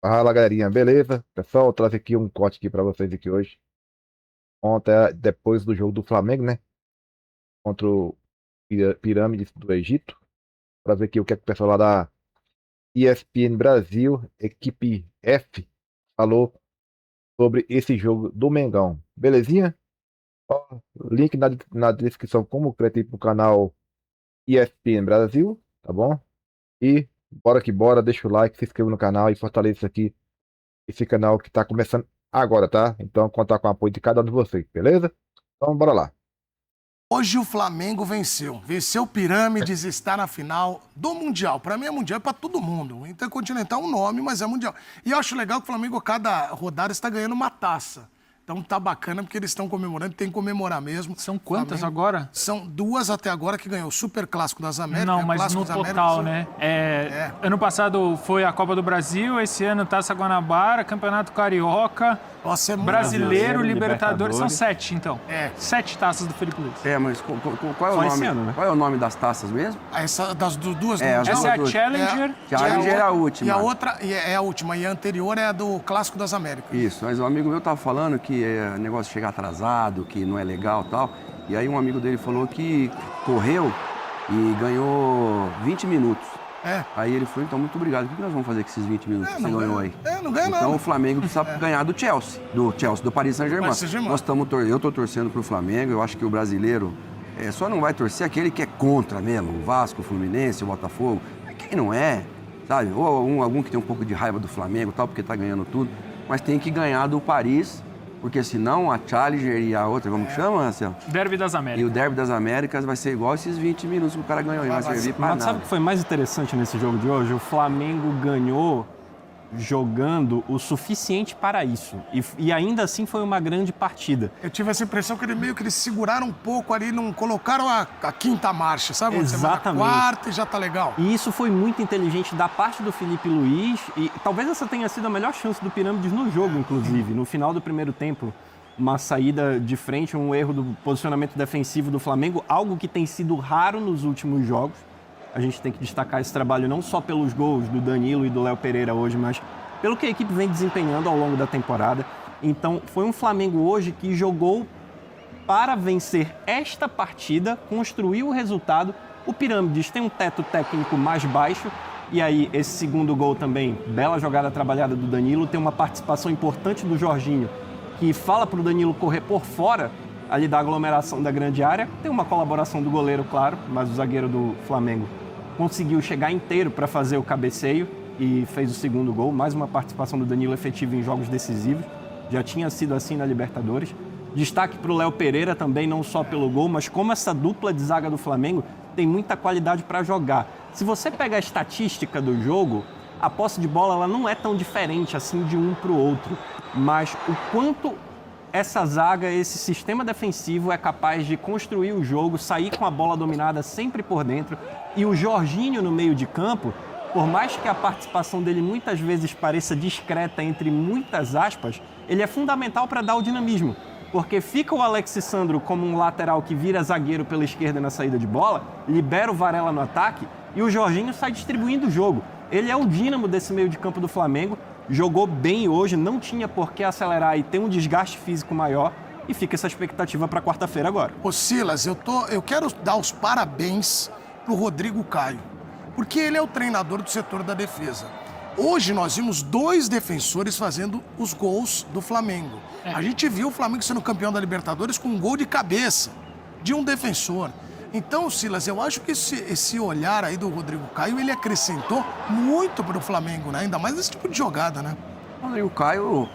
Fala, galerinha, beleza? Pessoal, eu trouxe aqui um corte aqui para vocês aqui hoje. Ontem, depois do jogo do Flamengo, né? Contra o Pirâmides do Egito. Para ver aqui o que é que o pessoal lá da ESPN Brasil, equipe F, falou sobre esse jogo do Mengão. Belezinha? Ó, link na descrição como creio pro canal ESPN Brasil, tá bom? E bora que bora, deixa o like, se inscreva no canal e fortaleça isso aqui. Esse canal que tá começando agora, tá? Então, contar com o apoio de cada um de vocês, beleza? Então, bora lá. Hoje o Flamengo venceu. Venceu o Pirâmides, está na final do Mundial. Para mim é Mundial, é para todo mundo. O Intercontinental é um nome, mas é Mundial. E eu acho legal que o Flamengo, cada rodada, está ganhando uma taça. Então tá bacana porque eles estão comemorando, tem que comemorar mesmo. São quantas Flamengo, agora? São duas até agora que ganhou. O Super Clássico das Américas. Não, o mas Clássico no das Américas, total, né? É. Ano passado foi a Copa do Brasil, esse ano Taça Guanabara, Campeonato Carioca, Nossa, é muito Brasileiro, Libertadores. São Libertadores. 7, então. É. 7 taças do Felipe Luiz. Mas qual é o Só nome? esse ano, né? Qual é o nome das taças mesmo? Essa das duas É, do as Mundial. Essa é a duas. Challenger. Challenger é a última. E a outra é a última. E a anterior é a do Clássico das Américas. Isso, mas um amigo meu tava falando que é negócio de chegar atrasado, que não é legal e tal. E aí um amigo dele falou que correu e ganhou 20 minutos. É. Aí ele falou, então, muito obrigado. O que nós vamos fazer com esses 20 minutos que você não ganhou ganha. aí? Não ganha Então nada. o Flamengo precisa ganhar do Chelsea, do Paris Saint-Germain. Paris Saint-Germain. Eu tô torcendo pro Flamengo, eu acho que o brasileiro só não vai torcer aquele que é contra mesmo, o Vasco, o Fluminense, o Botafogo. Quem não é, sabe? Ou algum que tem um pouco de raiva do Flamengo e tal, porque tá ganhando tudo. Mas tem que ganhar do Paris, porque senão a Challenger e a outra, como que chama, Marcelo? Derby das E Américas. o Derby das Américas vai ser igual esses 20 minutos que o cara ganhou aí, não vai servir pra Mas nada. sabe o que foi mais interessante nesse jogo de hoje? O Flamengo ganhou jogando o suficiente para isso. E ainda assim foi uma grande partida. Eu tive essa impressão que eles seguraram um pouco ali, não colocaram a quinta marcha, sabe? Você vai na Exatamente. quarta e já tá legal. E isso foi muito inteligente da parte do Felipe Luiz. E talvez essa tenha sido a melhor chance do Pirâmides no jogo, inclusive. No final do primeiro tempo, uma saída de frente, um erro do posicionamento defensivo do Flamengo, algo que tem sido raro nos últimos jogos. A gente tem que destacar esse trabalho não só pelos gols do Danilo e do Léo Pereira hoje, mas pelo que a equipe vem desempenhando ao longo da temporada. Então, foi um Flamengo hoje que jogou para vencer esta partida, construiu o resultado. O Pirâmides tem um teto técnico mais baixo, e aí esse segundo gol também, bela jogada trabalhada do Danilo, tem uma participação importante do Jorginho, que fala para o Danilo correr por fora ali da aglomeração da grande área. Tem uma colaboração do goleiro, claro, mas o zagueiro do Flamengo conseguiu chegar inteiro para fazer o cabeceio e fez o segundo gol. Mais uma participação do Danilo efetiva em jogos decisivos. Já tinha sido assim na Libertadores. Destaque para o Léo Pereira também, não só pelo gol, mas como essa dupla de zaga do Flamengo tem muita qualidade para jogar. Se você pega a estatística do jogo, a posse de bola ela não é tão diferente assim de um para o outro. Mas o quanto essa zaga, esse sistema defensivo é capaz de construir o jogo, sair com a bola dominada sempre por dentro. E o Jorginho no meio de campo, por mais que a participação dele muitas vezes pareça discreta entre muitas aspas, ele é fundamental para dar o dinamismo. Porque fica o Alexis Sandro como um lateral que vira zagueiro pela esquerda na saída de bola, libera o Varela no ataque e o Jorginho sai distribuindo o jogo. Ele é o dínamo desse meio de campo do Flamengo. Jogou bem hoje, não tinha por que acelerar e ter um desgaste físico maior. E fica essa expectativa para quarta-feira agora. Ô Silas, eu quero dar os parabéns pro Rodrigo Caio, porque ele é o treinador do setor da defesa. Hoje nós vimos dois defensores fazendo os gols do Flamengo. A gente viu o Flamengo sendo campeão da Libertadores com um gol de cabeça de um defensor. Então, Silas, eu acho que esse olhar aí do Rodrigo Caio, ele acrescentou muito pro Flamengo, né? Ainda mais nesse tipo de jogada, né? O Rodrigo Caio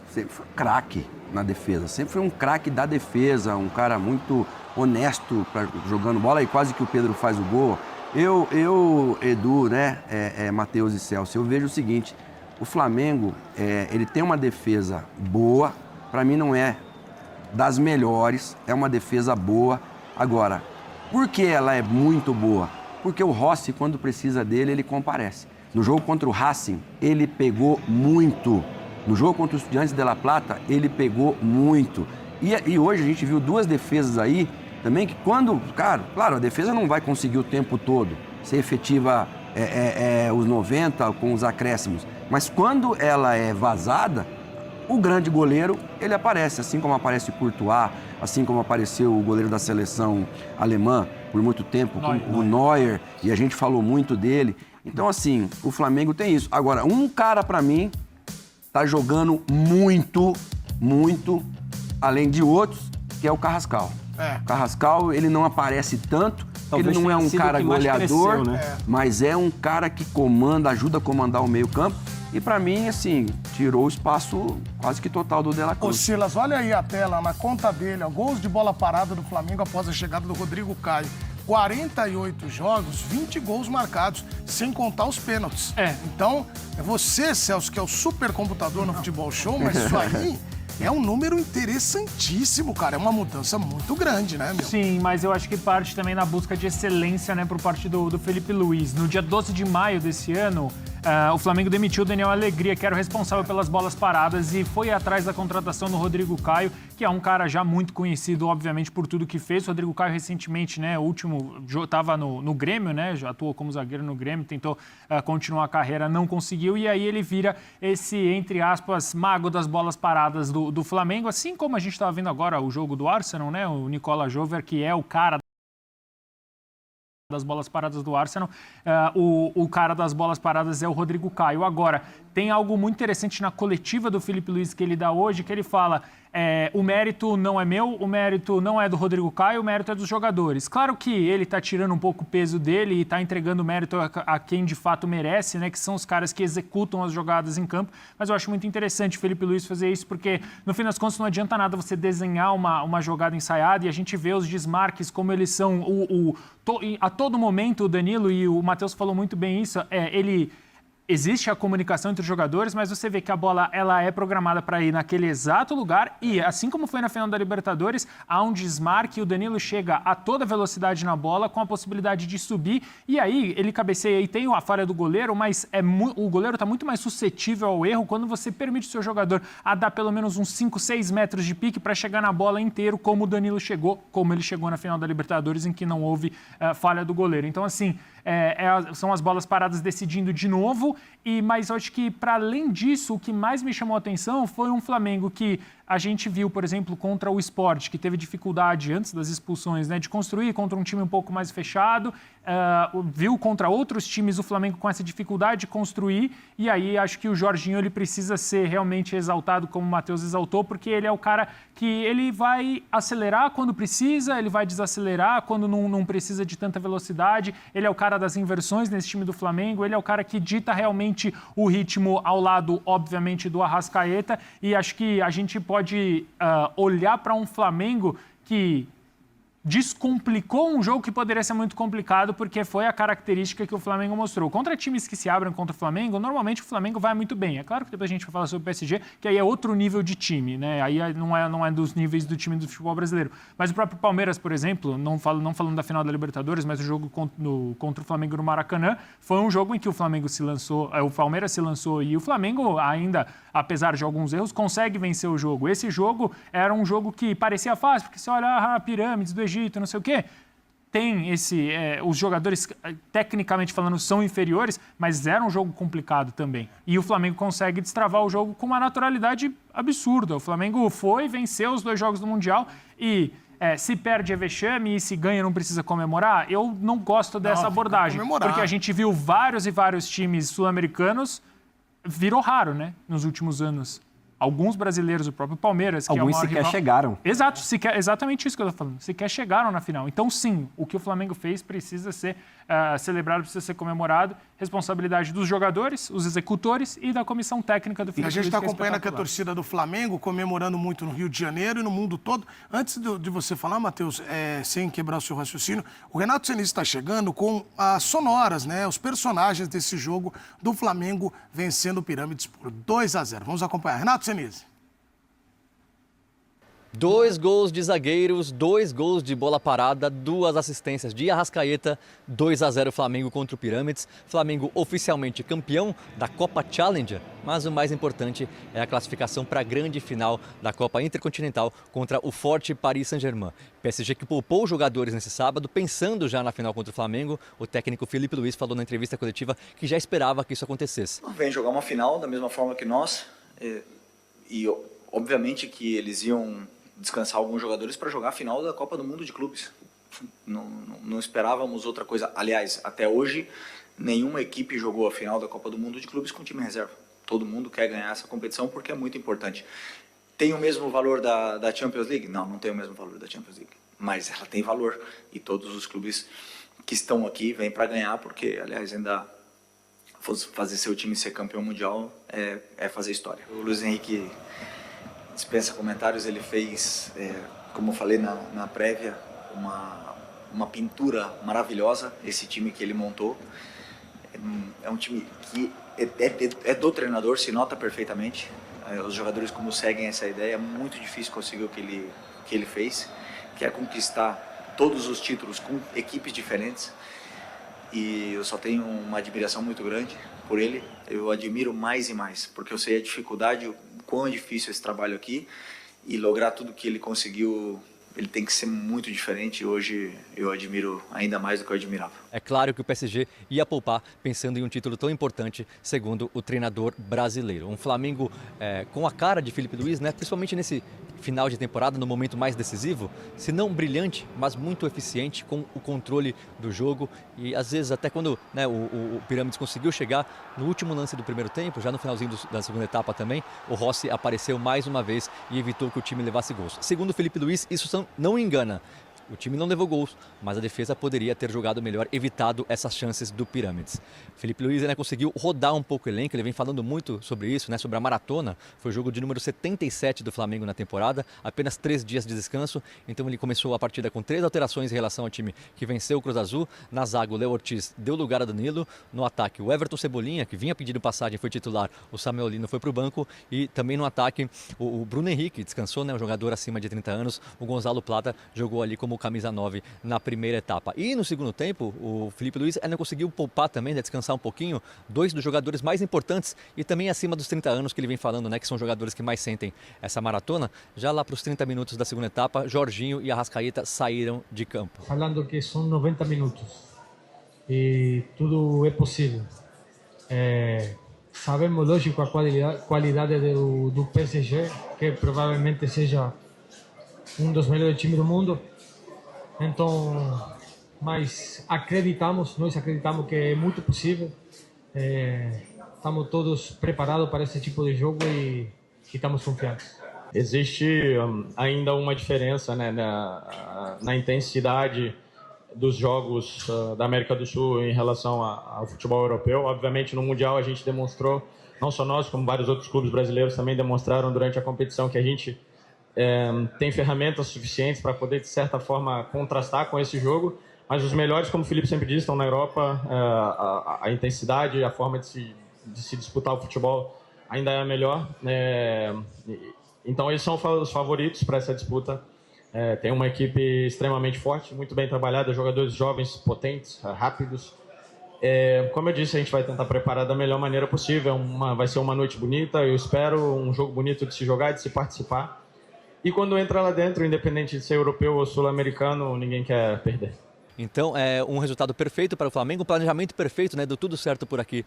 sempre foi craque na defesa, sempre foi um craque da defesa, um cara muito honesto jogando bola, e quase que o Pedro faz o gol. Edu, né, Matheus e Celso, eu vejo o seguinte, o Flamengo, ele tem uma defesa boa, para mim não é das melhores, é uma defesa boa. Agora, por que ela é muito boa? Porque o Rossi, quando precisa dele, ele comparece. No jogo contra o Racing, ele pegou muito. No jogo contra o Estudiantes de La Plata, ele pegou muito. E hoje a gente viu duas defesas aí, também que quando... Claro, a defesa não vai conseguir o tempo todo ser efetiva os 90 com os acréscimos. Mas quando ela é vazada, o grande goleiro, ele aparece, assim como aparece o Courtois, assim como apareceu o goleiro da seleção alemã por muito tempo, o Neuer, e a gente falou muito dele. Então, assim, o Flamengo tem isso. Agora, um cara, pra mim, tá jogando muito, além de outros, que é o Carrascal. O Carrascal, ele não aparece tanto, Talvez ele não é tenha um sido o cara que mais goleador, cresceu, né? mas é um cara que comanda, ajuda a comandar o meio-campo. E pra mim, assim, tirou o espaço quase que total do De La Ô Cruz. Silas, olha aí a tela, na conta dele, ó, gols de bola parada do Flamengo após a chegada do Rodrigo Caio. 48 jogos, 20 gols marcados, sem contar os pênaltis. Então, é você, Celso, que é o supercomputador no Futebol Show, mas isso aí é um número interessantíssimo, cara. É uma mudança muito grande, né, meu? Sim, mas eu acho que parte também na busca de excelência, né, por parte do Felipe Luiz. No dia 12 de maio desse ano, o Flamengo demitiu o Daniel Alegria, que era o responsável pelas bolas paradas, e foi atrás da contratação do Rodrigo Caio, que é um cara já muito conhecido, obviamente, por tudo que fez. O Rodrigo Caio, recentemente, né, o último, estava no Grêmio, né, já atuou como zagueiro no Grêmio, tentou continuar a carreira, não conseguiu, e aí ele vira esse, entre aspas, mago das bolas paradas do Flamengo, assim como a gente estava vendo agora o jogo do Arsenal, né, o Nicola Jover, que é o cara das bolas paradas do Arsenal, o cara das bolas paradas é o Rodrigo Caio. Agora, tem algo muito interessante na coletiva do Felipe Luiz que ele dá hoje, que ele fala, o mérito não é meu, o mérito não é do Rodrigo Caio, o mérito é dos jogadores. Claro que ele está tirando um pouco o peso dele e está entregando mérito a quem de fato merece, né, que são os caras que executam as jogadas em campo, mas eu acho muito interessante o Felipe Luiz fazer isso, porque no fim das contas não adianta nada você desenhar uma jogada ensaiada e a gente vê os desmarques como eles são, a todo momento o Danilo, e o Matheus falou muito bem isso, existe a comunicação entre os jogadores, mas você vê que a bola ela é programada para ir naquele exato lugar e, assim como foi na final da Libertadores, há um desmarque e o Danilo chega a toda velocidade na bola com a possibilidade de subir e aí ele cabeceia e tem a falha do goleiro, mas o goleiro está muito mais suscetível ao erro quando você permite o seu jogador a dar pelo menos uns 5, 6 metros de pique para chegar na bola inteiro, como o Danilo chegou, como ele chegou na final da Libertadores, em que não houve falha do goleiro. Então, assim, são as bolas paradas decidindo de novo, mas eu acho que, para além disso, o que mais me chamou a atenção foi um Flamengo que a gente viu, por exemplo, contra o Sport, que teve dificuldade antes das expulsões, né, de construir contra um time um pouco mais fechado, viu contra outros times o Flamengo com essa dificuldade de construir, e aí acho que o Jorginho ele precisa ser realmente exaltado, como o Matheus exaltou, porque ele é o cara que ele vai acelerar quando precisa, ele vai desacelerar quando não precisa de tanta velocidade, ele é o cara das inversões nesse time do Flamengo, ele é o cara que dita realmente o ritmo ao lado, obviamente, do Arrascaeta, e acho que a gente pode olhar para um Flamengo que descomplicou um jogo que poderia ser muito complicado, porque foi a característica que o Flamengo mostrou. Contra times que se abrem contra o Flamengo, normalmente o Flamengo vai muito bem. É claro que depois a gente vai falar sobre o PSG, que aí é outro nível de time, né? Aí não é dos níveis do time do futebol brasileiro. Mas o próprio Palmeiras, por exemplo, não falando da final da Libertadores, mas o jogo contra o Flamengo no Maracanã, foi um jogo em que o Flamengo se lançou, o Palmeiras se lançou e o Flamengo ainda, apesar de alguns erros, consegue vencer o jogo. Esse jogo era um jogo que parecia fácil, porque você olha pirâmides do Egito, não sei o quê. Tem os jogadores, tecnicamente falando, são inferiores, mas era um jogo complicado também. E o Flamengo consegue destravar o jogo com uma naturalidade absurda. O Flamengo venceu os 2 jogos do Mundial e se perde é vexame e se ganha não precisa comemorar. Eu não gosto dessa abordagem, porque a gente viu vários e vários times sul-americanos, virou raro, né, nos últimos anos. Alguns brasileiros, o próprio Palmeiras, que alguns é o maior sequer rival. chegaram. Exato, exatamente isso que eu estou falando. Sequer chegaram na final. Então, sim, o que o Flamengo fez precisa ser celebrado, precisa ser comemorado. Responsabilidade dos jogadores, os executores e da comissão técnica do Felipe A gente Luiz, está que é acompanhando aqui a espetacular. torcida do Flamengo, comemorando muito no Rio de Janeiro e no mundo todo. Antes de você falar, Matheus, sem quebrar o seu raciocínio, o Renato Senise está chegando com as sonoras, né, os personagens desse jogo do Flamengo vencendo o Pirâmides por 2-0. Vamos acompanhar. Renato Senise. 2 gols de zagueiros, 2 gols de bola parada, 2 assistências de Arrascaeta, 2-0 Flamengo contra o Pirâmides. Flamengo oficialmente campeão da Copa Challenger, mas o mais importante é a classificação para a grande final da Copa Intercontinental contra o forte Paris Saint-Germain. PSG que poupou os jogadores nesse sábado, pensando já na final contra o Flamengo. O técnico Felipe Luiz falou na entrevista coletiva que já esperava que isso acontecesse. Vem jogar uma final da mesma forma que nós e obviamente que eles iam descansar alguns jogadores para jogar a final da Copa do Mundo de Clubes. Não esperávamos outra coisa. Aliás, até hoje, nenhuma equipe jogou a final da Copa do Mundo de Clubes com time reserva. Todo mundo quer ganhar essa competição porque é muito importante. Tem o mesmo valor da Champions League? Não tem o mesmo valor da Champions League. Mas ela tem valor. E todos os clubes que estão aqui vêm para ganhar porque, aliás, ainda fazer seu time ser campeão mundial é fazer história. O Luiz Henrique dispensa comentários, ele fez, como eu falei na prévia, uma pintura maravilhosa, esse time que ele montou. É um time que é do treinador, se nota perfeitamente. Os jogadores, como seguem essa ideia, é muito difícil conseguir o que ele fez, que é conquistar todos os títulos com equipes diferentes. E eu só tenho uma admiração muito grande por ele. Eu admiro mais e mais, porque eu sei a dificuldade, o quão é difícil esse trabalho aqui, e lograr tudo que ele conseguiu, ele tem que ser muito diferente. Hoje eu admiro ainda mais do que eu admirava. É claro que o PSG ia poupar pensando em um título tão importante, segundo o treinador brasileiro. Um Flamengo com a cara de Felipe Luiz, né? Principalmente nesse final de temporada, no momento mais decisivo, se não brilhante, mas muito eficiente, com o controle do jogo. E às vezes até quando o Pirâmides conseguiu chegar no último lance do primeiro tempo, já no finalzinho da segunda etapa também, o Rossi apareceu mais uma vez e evitou que o time levasse gols. Segundo o Felipe Luiz, isso não engana. O time não levou gols, mas a defesa poderia ter jogado melhor, evitado essas chances do Pirâmides. Felipe Luiz conseguiu rodar um pouco o elenco, ele vem falando muito sobre isso, sobre a maratona. Foi o jogo de número 77 do Flamengo na temporada, apenas 3 dias de descanso. Então ele começou a partida com 3 alterações em relação ao time que venceu o Cruz Azul. Na zaga, o Léo Ortiz deu lugar a Danilo. No ataque, o Everton Cebolinha, que vinha pedindo passagem, foi titular. O Samuel Lino foi para o banco. E também no ataque, o Bruno Henrique descansou, um jogador acima de 30 anos. O Gonzalo Plata jogou ali como camisa 9 na primeira etapa. E no segundo tempo, o Felipe Luiz ainda conseguiu poupar também, descansar um pouquinho, 2 dos jogadores mais importantes e também acima dos 30 anos que ele vem falando, que são jogadores que mais sentem essa maratona. Já lá para os 30 minutos da segunda etapa, Jorginho e Arrascaeta saíram de campo. Falando que são 90 minutos e tudo é possível. Sabemos, lógico, a qualidade do PSG, que provavelmente seja um dos melhores times do mundo. Então, mas nós acreditamos que é muito possível. Estamos todos preparados para esse tipo de jogo e estamos confiantes. Existe ainda uma diferença na intensidade dos jogos da América do Sul em relação ao futebol europeu. Obviamente, no Mundial a gente demonstrou, não só nós, como vários outros clubes brasileiros também demonstraram durante a competição, que a gente tem ferramentas suficientes para poder, de certa forma, contrastar com esse jogo, mas os melhores, como o Felipe sempre diz, estão na Europa. A intensidade, a forma de se disputar o futebol ainda é a melhor. Então, eles são os favoritos para essa disputa. Tem uma equipe extremamente forte, muito bem trabalhada, jogadores jovens, potentes, rápidos. Como eu disse, a gente vai tentar preparar da melhor maneira possível. Vai ser uma noite bonita, eu espero, um jogo bonito de se jogar, de se participar. E quando entra lá dentro, independente de ser europeu ou sul-americano, ninguém quer perder. Então, é um resultado perfeito para o Flamengo, um planejamento perfeito, deu tudo certo por aqui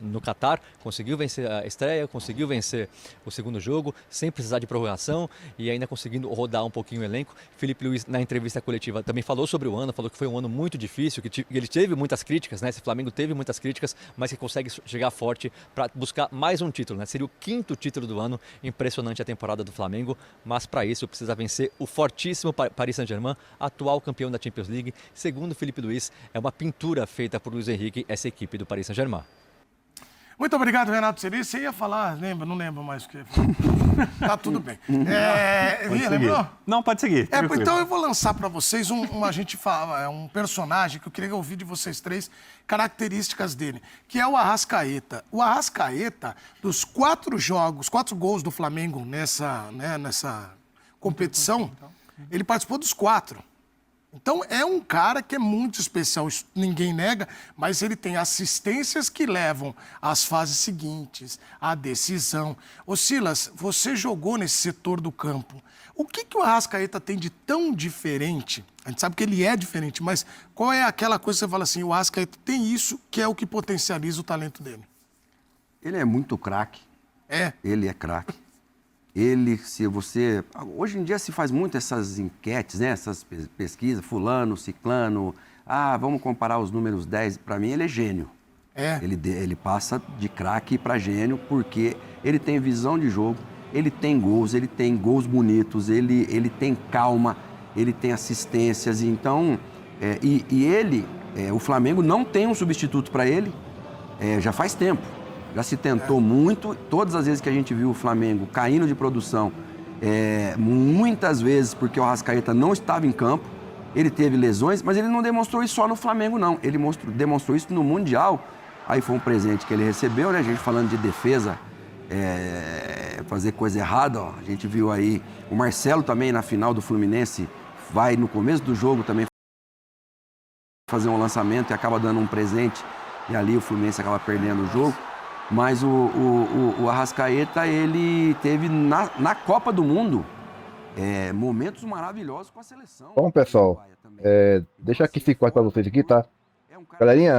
no Catar. Conseguiu vencer a estreia, conseguiu vencer o segundo jogo, sem precisar de prorrogação e ainda conseguindo rodar um pouquinho o elenco. Felipe Luiz, na entrevista coletiva, também falou sobre o ano, falou que foi um ano muito difícil, que ele teve muitas críticas, esse Flamengo teve muitas críticas, mas que consegue chegar forte para buscar mais um título, Seria o 5º título do ano, impressionante a temporada do Flamengo, mas para isso precisa vencer o fortíssimo Paris Saint-Germain, atual campeão da Champions League. Segundo Felipe Luiz, é uma pintura feita por Luiz Henrique, essa equipe do Paris Saint-Germain. Muito obrigado, Renato Ceri. Você ia falar, não lembro mais o que. Tá tudo bem. Lembrou? Não, pode seguir. Então eu vou lançar para vocês um personagem que eu queria ouvir de vocês 3, características dele, que é o Arrascaeta. O Arrascaeta, dos 4 gols do Flamengo competição, ele participou dos 4. Então é um cara que é muito especial, isso ninguém nega, mas ele tem assistências que levam às fases seguintes, à decisão. Ô Silas, você jogou nesse setor do campo. O que o Arrascaeta tem de tão diferente? A gente sabe que ele é diferente, mas qual é aquela coisa que você fala assim, o Arrascaeta tem isso que é o que potencializa o talento dele? Ele é muito craque. É. Ele é craque. Ele, se você... Hoje em dia se faz muito essas enquetes, né? Essas pesquisas, fulano, ciclano. Vamos comparar os números 10. Para mim, ele é gênio. É. Ele passa de craque para gênio porque ele tem visão de jogo, ele tem gols bonitos, ele tem calma, ele tem assistências. Então, o Flamengo não tem um substituto para ele já faz tempo. Já se tentou muito, todas as vezes que a gente viu o Flamengo caindo de produção, muitas vezes porque o Arrascaeta não estava em campo, ele teve lesões, mas ele não demonstrou isso só no Flamengo, não. Ele demonstrou isso no Mundial. Aí foi um presente que ele recebeu, né? A gente falando de defesa, fazer coisa errada, ó. A gente viu aí o Marcelo também na final do Fluminense, vai no começo do jogo também fazer um lançamento e acaba dando um presente, e ali o Fluminense acaba perdendo o jogo. Mas o Arrascaeta, ele teve na Copa do Mundo momentos maravilhosos com a seleção. Bom, pessoal, deixa aqui esse corte pra vocês aqui, tá? Galerinha,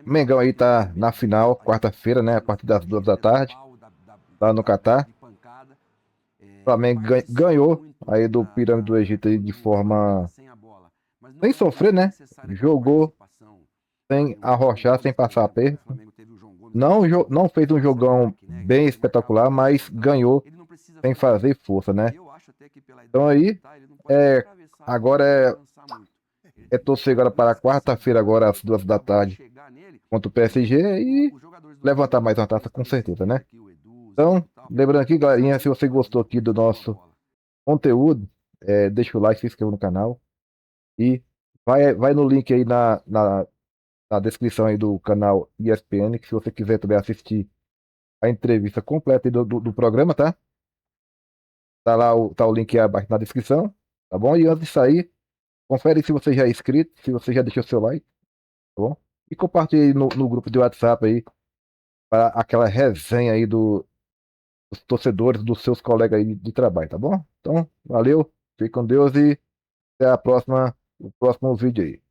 Mengão aí tá na final, quarta-feira, né? A partir das 2 da tarde, lá no Catar. O Flamengo ganhou aí do Pirâmide do Egito aí de forma sem sofrer, né? Jogou sem arrochar, sem passar aperto. Não fez um jogão bem espetacular, mas ganhou sem fazer força, né? Então aí, agora é torcer agora para quarta-feira, agora às 2 da tarde, contra o PSG e levantar mais uma taça com certeza, né? Então, lembrando aqui, galerinha, se você gostou aqui do nosso conteúdo, deixa o like, se inscreva no canal e vai no link aí na descrição aí do canal ESPN, que se você quiser também assistir a entrevista completa aí do programa, tá? Tá lá o link aí abaixo na descrição, tá bom? E antes de sair, confere se você já é inscrito, se você já deixou seu like, tá bom? E compartilhe aí no grupo de WhatsApp aí, para aquela resenha aí dos torcedores, dos seus colegas aí de trabalho, tá bom? Então, valeu, fique com Deus e até o próximo vídeo aí.